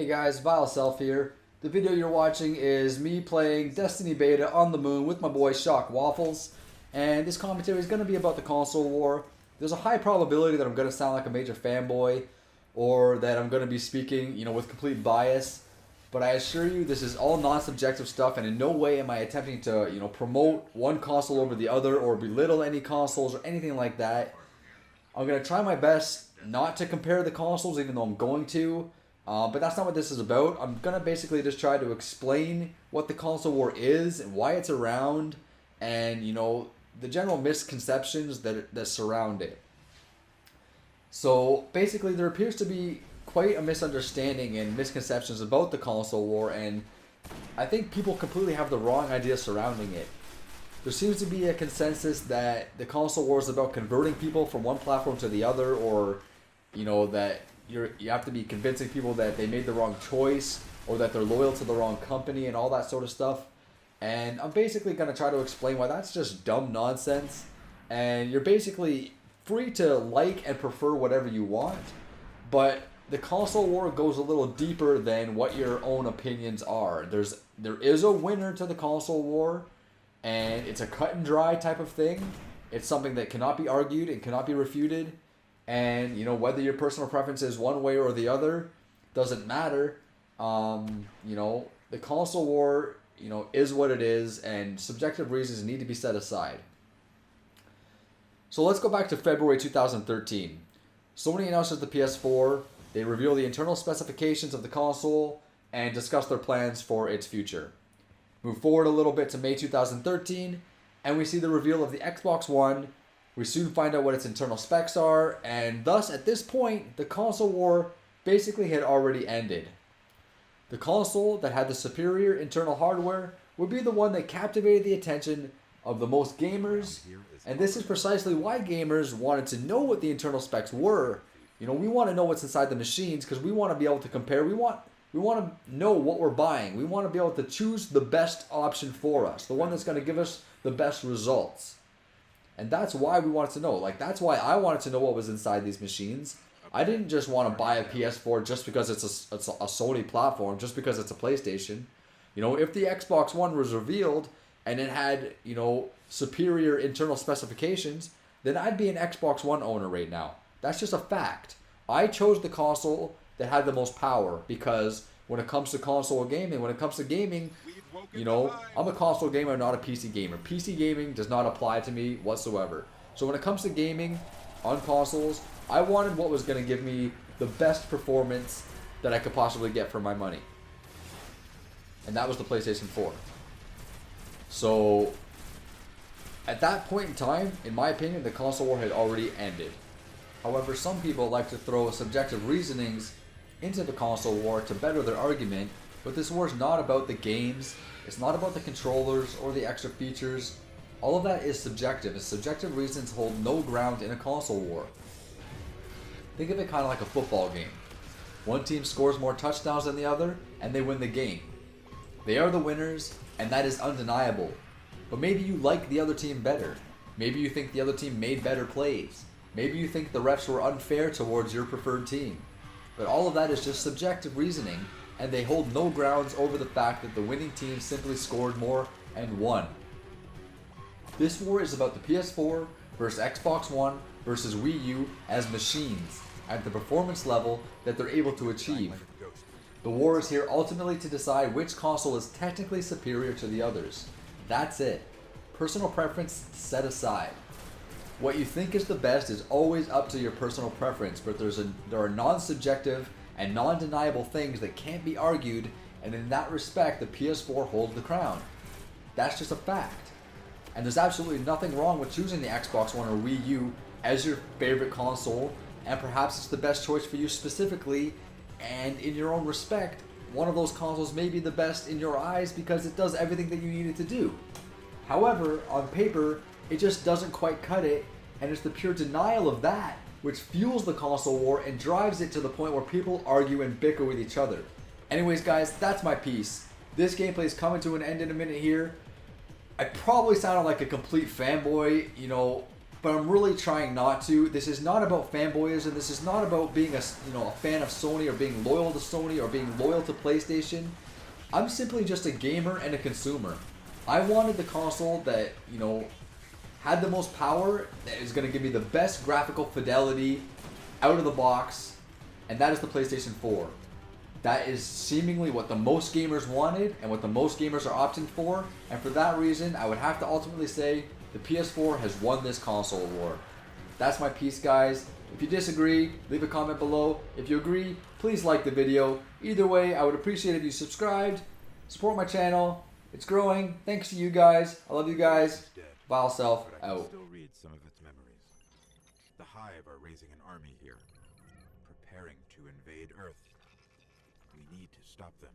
Hey guys, Vile Self here. The video you're watching is me playing Destiny Beta on the moon with my boy Shock Waffles. And this commentary is going to be about the console war. There's a high probability that I'm going to sound like a major fanboy or that I'm going to be speaking, with complete bias. But I assure you this is all non-subjective stuff, and in no way am I attempting to, promote one console over the other or belittle any consoles or anything like that. I'm going to try my best not to compare the consoles, even though I'm going to. But that's not what this is about. I'm going to basically just try to explain what the console war is and why it's around and, the general misconceptions that surround it. So basically there appears to be quite a misunderstanding and misconceptions about the console war, and I think people completely have the wrong idea surrounding it. There seems to be a consensus that the console war is about converting people from one platform to the other, or that you have to be convincing people that they made the wrong choice or that they're loyal to the wrong company and all that sort of stuff. And I'm basically going to try to explain why that's just dumb nonsense. And you're basically free to like and prefer whatever you want, but the console war goes a little deeper than what your own opinions are. There is a winner to the console war, and it's a cut and dry type of thing. It's something that cannot be argued and cannot be refuted. And, whether your personal preference is one way or the other doesn't matter. The console war, is what it is, and subjective reasons need to be set aside. So let's go back to February 2013. Sony announces the PS4. They reveal the internal specifications of the console and discuss their plans for its future. Move forward a little bit to May 2013, and we see the reveal of the Xbox One. We soon find out what its internal specs are, and thus, at this point, the console war basically had already ended. The console that had the superior internal hardware would be the one that captivated the attention of the most gamers, and this is precisely why gamers wanted to know what the internal specs were. We want to know what's inside the machines because we want to be able to compare. We want to know what we're buying. We want to be able to choose the best option for us, the one that's going to give us the best results. And that's why we wanted to know. That's why I wanted to know what was inside these machines. I didn't just want to buy a PS4 just because it's a Sony platform, just because it's a PlayStation. If the Xbox One was revealed and it had, superior internal specifications, then I'd be an Xbox One owner right now. That's just a fact. I chose the console that had the most power because when it comes to console gaming, I'm a console gamer, not a PC gamer. PC gaming does not apply to me whatsoever. So when it comes to gaming on consoles, I wanted what was going to give me the best performance that I could possibly get for my money. And that was the PlayStation 4. So at that point in time, in my opinion, the console war had already ended. However, some people like to throw subjective reasonings into the console war to better their argument, but this war is not about the games, it's not about the controllers or the extra features. All of that is subjective, and subjective reasons hold no ground in a console war. Think of it kind of like a football game. One team scores more touchdowns than the other, and they win the game. They are the winners, and that is undeniable. But maybe you like the other team better. Maybe you think the other team made better plays. Maybe you think the refs were unfair towards your preferred team. But all of that is just subjective reasoning, and they hold no grounds over the fact that the winning team simply scored more and won. This war is about the PS4 versus Xbox One versus Wii U as machines at the performance level that they're able to achieve. The war is here ultimately to decide which console is technically superior to the others. That's it. Personal preference set aside. What you think is the best is always up to your personal preference, but there are non-subjective and non-deniable things that can't be argued, and in that respect, the PS4 holds the crown. That's just a fact. And there's absolutely nothing wrong with choosing the Xbox One or Wii U as your favorite console, and perhaps it's the best choice for you specifically, and in your own respect, one of those consoles may be the best in your eyes because it does everything that you need it to do. However, on paper, it just doesn't quite cut it, and it's the pure denial of that which fuels the console war and drives it to the point where people argue and bicker with each other. Anyways guys, that's my piece. This gameplay is coming to an end in a minute here. I probably sounded like a complete fanboy, but I'm really trying not to. This is not about fanboyism. This is not about being a fan of Sony or being loyal to Sony or being loyal to PlayStation. I'm simply just a gamer and a consumer. I wanted the console that, had the most power, that is going to give me the best graphical fidelity out of the box, and that is the PlayStation 4. That is seemingly what the most gamers wanted and what the most gamers are opting for, and for that reason, I would have to ultimately say the PS4 has won this console war. That's my piece, guys. If you disagree, leave a comment below. If you agree, please like the video. Either way, I would appreciate if you subscribed, support my channel. It's growing. Thanks to you guys. I love you guys. Vile Self But I can out. still read some of its memories. The Hive are raising an army here, preparing to invade Earth. We need to stop them.